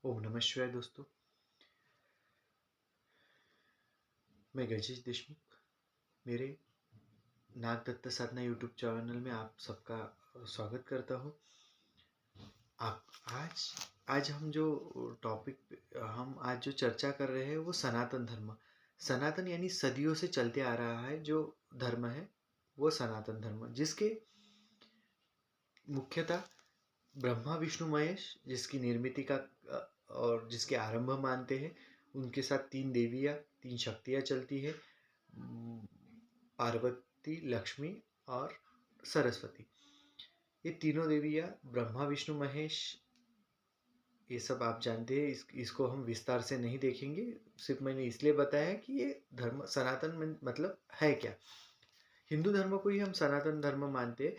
ओम नमः शिवाय दोस्तों। मैं गजेश देशमुख। मेरे नागदत्ता साधना यूट्यूब चैनल में आप सबका स्वागत करता हूँ। आप आज आज हम जो हम आज जो चर्चा कर रहे हैं वो सनातन धर्म। सनातन यानी सदियों से चलते आ रहा है जो धर्म है वो सनातन धर्म, जिसके मुख्यतः ब्रह्मा विष्णु महेश जिसकी निर्मिति का और जिसके आरंभ मानते हैं। उनके साथ तीन देवियाँ, तीन शक्तियाँ चलती है, पार्वती, लक्ष्मी और सरस्वती। ये तीनों देवियाँ ब्रह्मा विष्णु महेश, ये सब आप जानते हैं। इसको हम विस्तार से नहीं देखेंगे। सिर्फ मैंने इसलिए बताया है कि ये धर्म सनातन मतलब है क्या। हिंदू धर्म को ही हम सनातन धर्म मानते हैं।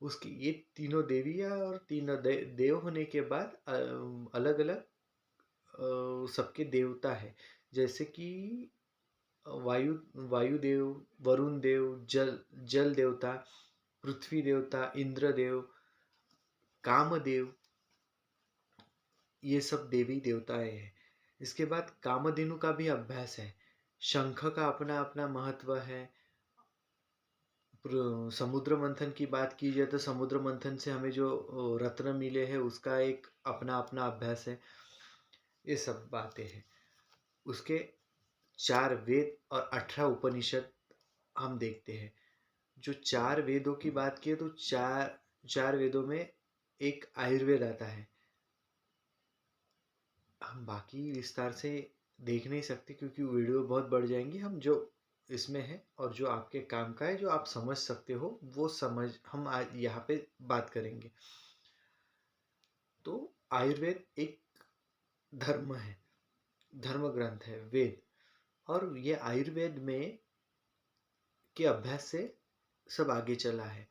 उसकी ये तीनों देवियाँ और तीनों देव होने के बाद अलग अलग सबके देवता है। जैसे कि वायु वायुदेव, वरुण देव, जल देवता, पृथ्वी देवता, इंद्र देव, कामदेव, ये सब देवी देवताएं हैं। इसके बाद कामधेनु का भी अभ्यास है। शंख का अपना अपना महत्व है। समुद्र मंथन की बात की जाए तो समुद्र मंथन से हमें जो रत्न मिले हैं उसका एक अपना अपना अभ्यास है। ये सब बातें हैं। उसके 4 वेद और 18 उपनिषद हम देखते हैं। जो 4 वेदों की बात की तो चार वेदों में एक आयुर्वेद आता है। हम बाकी विस्तार से देख नहीं सकते क्योंकि वीडियो बहुत बढ़ जाएंगी। हम जो इसमें है और जो आपके काम का है, जो आप समझ सकते हो, वो समझ हम आज यहाँ पे बात करेंगे। तो आयुर्वेद एक धर्म है, धर्म ग्रंथ है, वेद। और ये आयुर्वेद में के अभ्यास से सब आगे चला है।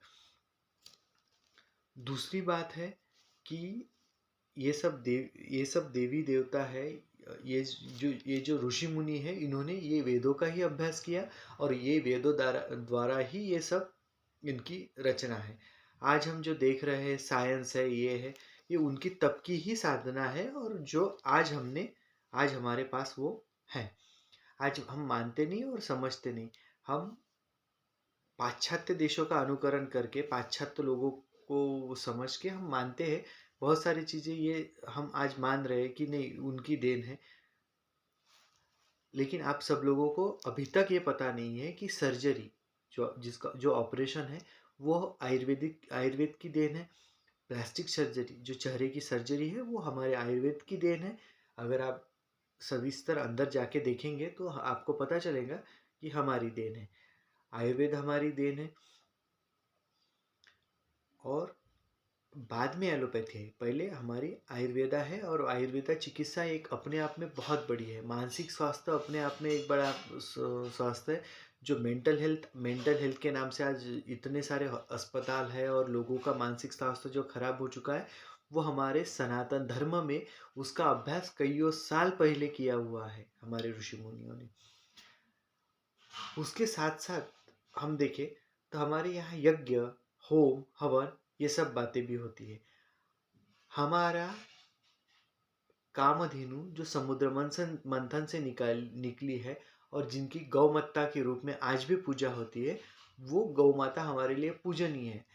दूसरी बात है कि ये सब देवी देवता है। ये जो ऋषि मुनि है, इन्होंने ये वेदों का ही अभ्यास किया और ये वेदों द्वारा ही ये सब इनकी रचना है। आज हम जो देख रहे हैं, साइंस है, ये उनकी तब की ही साधना है। और जो आज हमारे पास वो है। आज हम मानते नहीं और समझते नहीं। हम पाश्चात्य देशों का अनुकरण करके, पाश्चात्य लोगों को समझ के हम मानते हैं बहुत सारी चीज़ें। ये हम आज मान रहे हैं कि नहीं, उनकी देन है। लेकिन आप सब लोगों को अभी तक ये पता नहीं है कि सर्जरी, जो ऑपरेशन है, वो आयुर्वेद की देन है। प्लास्टिक सर्जरी, जो चेहरे की सर्जरी है, वो हमारे आयुर्वेद की देन है। अगर आप सविस्तर अंदर जाके देखेंगे तो आपको पता चलेगा कि हमारी देन है, आयुर्वेद हमारी देन है। और बाद में एलोपैथी है, पहले हमारी आयुर्वेदा है। और आयुर्वेदा चिकित्सा एक अपने आप में बहुत बड़ी है। मानसिक स्वास्थ्य अपने आप में एक बड़ा स्वास्थ्य है। जो मेंटल हेल्थ के नाम से आज इतने सारे अस्पताल है और लोगों का मानसिक स्वास्थ्य जो खराब हो चुका है, वो हमारे सनातन धर्म में उसका अभ्यास कईयों साल पहले किया हुआ है हमारे ऋषि मुनियों ने। उसके साथ साथ हम देखें तो हमारे यहाँ यज्ञ, होम, हवन, ये सब बातें भी होती है। हमारा कामधेनु जो समुद्र मंथन से निकली है और जिनकी गौ माता के रूप में आज भी पूजा होती है, वो गौ माता हमारे लिए पूजनीय है।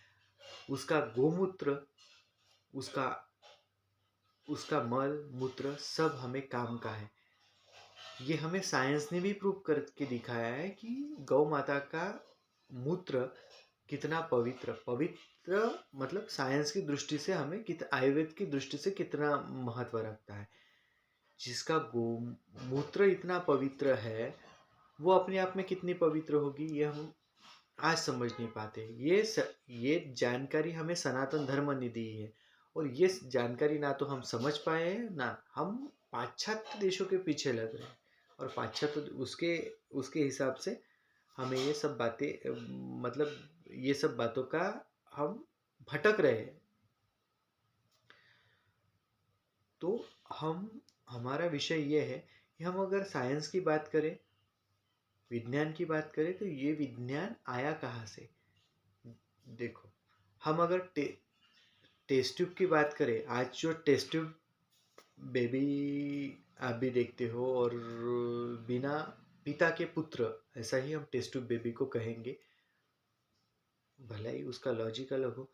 उसका गोमूत्र, उसका उसका मल मूत्र सब हमें काम का है। ये हमें साइंस ने भी प्रूव करके दिखाया है कि गौ माता का मूत्र कितना पवित्र पवित्र मतलब साइंस की दृष्टि से हमें आयुर्वेद की दृष्टि से कितना महत्व रखता है। जिसका गोमूत्र इतना पवित्र है, वो अपने आप में कितनी पवित्र होगी, ये हम आज समझ नहीं पाते। ये जानकारी हमें सनातन धर्म ने दी है। और ये जानकारी ना तो हम समझ पाए हैं, ना हम पाश्चात्य देशों के पीछे लग रहे हैं। और पाश्चात्य उसके उसके हिसाब से हमें ये सब बातें मतलब ये सब बातों का हम भटक रहे हैं। तो हमारा विषय ये है कि हम अगर साइंस की बात करें, विज्ञान की बात करें, तो ये विज्ञान आया कहाँ से। देखो, हम अगर टेस्ट ट्यूब की बात करें, आज जो टेस्ट ट्यूब बेबी आप भी देखते हो, और बिना पिता के पुत्र, ऐसा ही हम टेस्ट ट्यूब बेबी को कहेंगे, भले ही उसका लॉजिक अलग हो,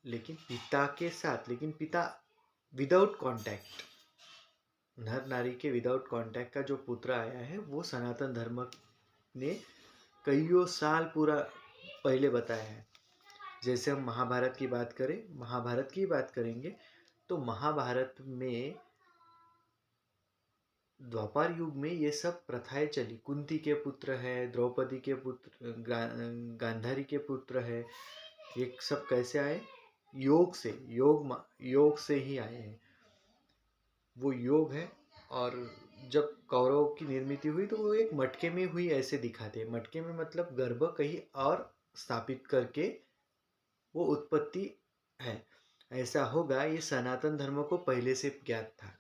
लेकिन पिता के साथ, लेकिन पिता विदाउट कांटेक्ट, नर नारी के विदाउट कांटेक्ट का जो पुत्र आया है, वो सनातन धर्म ने कईयों साल पूरा पहले बताया है। जैसे हम महाभारत की बात करें, महाभारत की बात करेंगे, तो महाभारत में द्वापर युग में ये सब प्रथाएं चली। कुंती के पुत्र है, द्रौपदी के पुत्र, गांधारी के पुत्र है, ये सब कैसे आए? योग से, योग से ही आए हैं। वो योग है। और जब कौरव की निर्मित हुई तो वो एक मटके में हुई ऐसे दिखाते हैं। मटके में मतलब गर्भ कहीं और स्थापित करके वो उत्पत्ति है, ऐसा होगा। ये सनातन धर्म को पहले से ज्ञात था,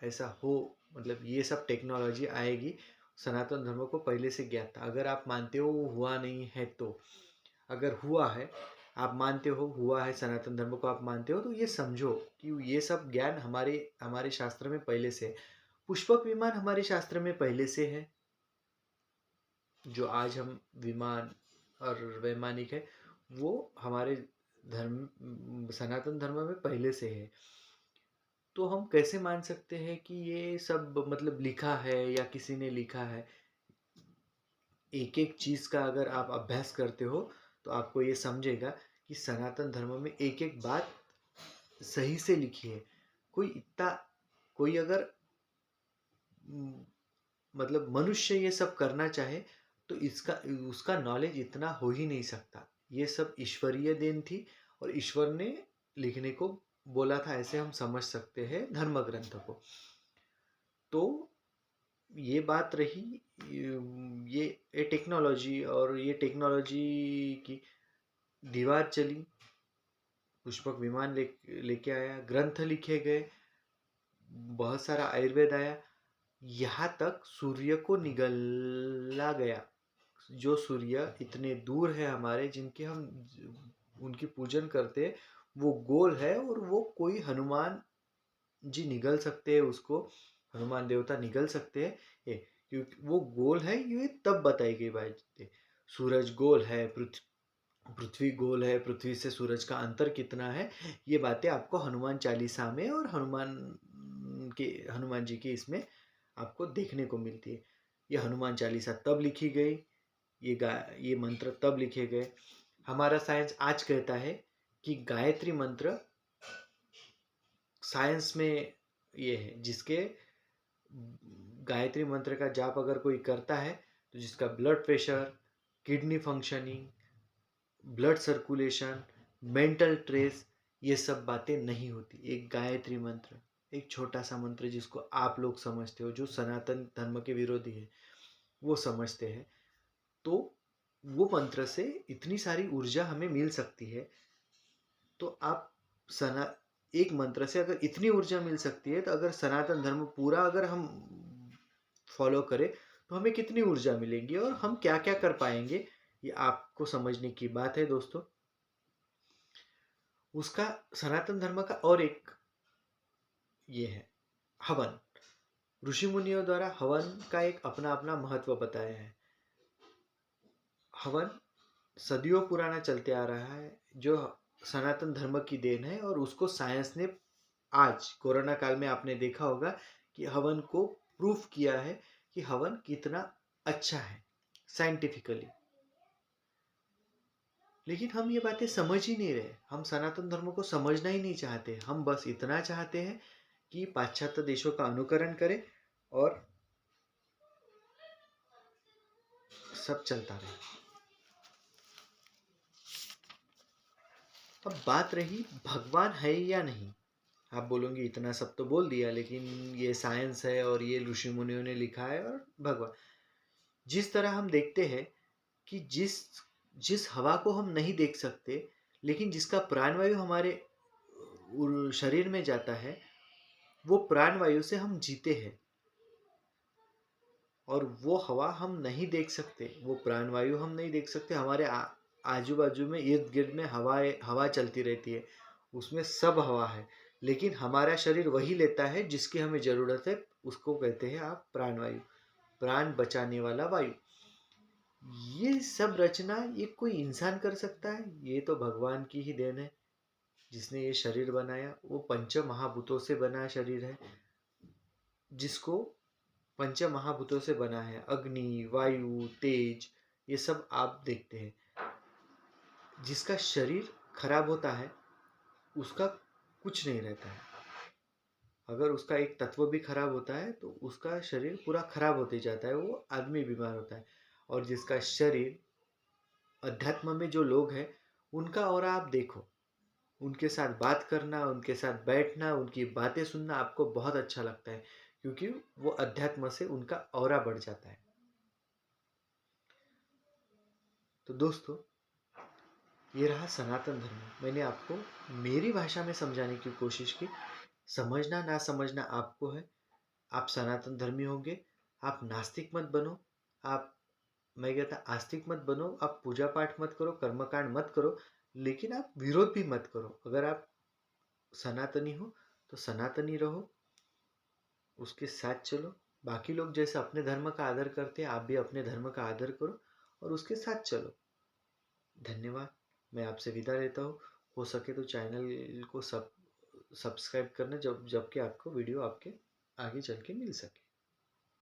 ऐसा हो, मतलब ये सब टेक्नोलॉजी आएगी, सनातन धर्म को पहले से ज्ञात था। अगर आप मानते हो वो हुआ नहीं है, तो अगर हुआ है, आप मानते हो हुआ है, सनातन धर्म को आप मानते हो, तो ये समझो कि ये सब ज्ञान हमारे हमारे शास्त्र में पहले से है। पुष्पक विमान हमारे शास्त्र में पहले से है। जो आज हम विमान और वैमानिक है, वो हमारे धर्म, सनातन धर्म में पहले से है। तो हम कैसे मान सकते हैं कि ये सब मतलब लिखा है या किसी ने लिखा है? एक एक चीज़ का अगर आप अभ्यास करते हो तो आपको ये समझेगा कि सनातन धर्म में एक एक बात सही से लिखी है। कोई अगर मतलब मनुष्य ये सब करना चाहे तो इसका उसका नॉलेज इतना हो ही नहीं सकता। ये सब ईश्वरीय देन थी, और ईश्वर ने लिखने को बोला था, ऐसे हम समझ सकते हैं धर्म ग्रंथ को। तो ये बात रही, ये टेक्नोलॉजी, और ये टेक्नोलॉजी की दीवार चली, पुष्पक विमान लेके आया, ग्रंथ लिखे गए, बहुत सारा आयुर्वेद आया, यहाँ तक सूर्य को निगला गया। जो सूर्य इतने दूर है हमारे, जिनके हम उनकी पूजन करते हैं, वो गोल है, और वो कोई हनुमान जी निगल सकते हैं उसको, हनुमान देवता निगल सकते हैं ये, क्योंकि वो गोल है। ये तब बताई गई बात है। सूरज गोल है, पृथ्वी गोल है, पृथ्वी से सूरज का अंतर कितना है, ये बातें आपको हनुमान चालीसा में और हनुमान जी की इसमें आपको देखने को मिलती है। ये हनुमान चालीसा तब लिखी गई, ये मंत्र तब लिखे गए। हमारा साइंस आज कहता है कि गायत्री मंत्र साइंस में ये है, जिसके गायत्री मंत्र का जाप अगर कोई करता है तो जिसका blood pressure, kidney functioning, blood circulation, mental trace, ये सब बातें नहीं होती। एक गायत्री मंत्र, एक छोटा सा मंत्र जिसको आप लोग समझते हो, जो सनातन धर्म के विरोधी है वो समझते हैं, तो वो मंत्र से इतनी सारी ऊर्जा हमें मिल सकती है। तो आप सना एक मंत्र से अगर इतनी ऊर्जा मिल सकती है, तो अगर सनातन धर्म पूरा अगर हम फॉलो करें तो हमें कितनी ऊर्जा मिलेगी और हम क्या क्या कर पाएंगे, ये आपको समझने की बात है दोस्तों। उसका सनातन धर्म का और एक ये है हवन। ऋषि मुनियों द्वारा हवन का एक अपना अपना महत्व बताया है। हवन सदियों पुराना चलते आ रहा है, जो सनातन धर्म की देन है, और उसको साइंस ने आज कोरोना काल में आपने देखा होगा कि हवन को प्रूफ किया है कि हवन कितना अच्छा है साइंटिफिकली। लेकिन हम ये बातें समझ ही नहीं रहे, हम सनातन धर्म को समझना ही नहीं चाहते। हम बस इतना चाहते हैं कि पाश्चात्य देशों का अनुकरण करें और सब चलता रहे। अब बात रही भगवान है या नहीं। आप बोलोगे इतना सब तो बोल दिया, लेकिन ये साइंस है और ये ऋषि मुनियों ने लिखा है और भगवान, जिस तरह हम देखते हैं कि जिस जिस हवा को हम नहीं देख सकते, लेकिन जिसका प्राणवायु हमारे शरीर में जाता है, वो प्राणवायु से हम जीते हैं। और वो हवा हम नहीं देख सकते, वो प्राणवायु हम नहीं देख सकते। हमारे आजू बाजू में इर्द गिर्द में हवा चलती रहती है, उसमें सब हवा है, लेकिन हमारा शरीर वही लेता है जिसकी हमें ज़रूरत है, उसको कहते हैं आप प्राणवायु, प्राण बचाने वाला वायु। ये सब रचना ये कोई इंसान कर सकता है? ये तो भगवान की ही देन है, जिसने ये शरीर बनाया। वो पंच महाभूतों से बना शरीर है, जिसको पंच महाभूतों से बना है। अग्नि, वायु, तेज, ये सब आप देखते हैं। जिसका शरीर खराब होता है उसका कुछ नहीं रहता है। अगर उसका एक तत्व भी खराब होता है तो उसका शरीर पूरा खराब होते जाता है, वो आदमी बीमार होता है। और जिसका शरीर, अध्यात्म में जो लोग हैं उनका ऑरा आप देखो, उनके साथ बात करना, उनके साथ बैठना, उनकी बातें सुनना आपको बहुत अच्छा लगता है, क्योंकि वो अध्यात्म से उनका ऑरा बढ़ जाता है। तो दोस्तों, ये रहा सनातन धर्म। मैंने आपको मेरी भाषा में समझाने की कोशिश की। समझना ना समझना आपको है। आप सनातन धर्मी होंगे, आप नास्तिक मत बनो, आप, मैं कहता आस्तिक मत बनो, आप पूजा पाठ मत करो, कर्मकांड मत करो, लेकिन आप विरोध भी मत करो। अगर आप सनातनी हो तो सनातनी रहो, उसके साथ चलो। बाकी लोग जैसे अपने धर्म का आदर करते हैं, आप भी अपने धर्म का आदर करो और उसके साथ चलो। धन्यवाद। मैं आपसे विदा लेता हूँ। हो सके तो चैनल को सब्सक्राइब करना, जबकि आपको वीडियो आपके आगे चल के मिल सके।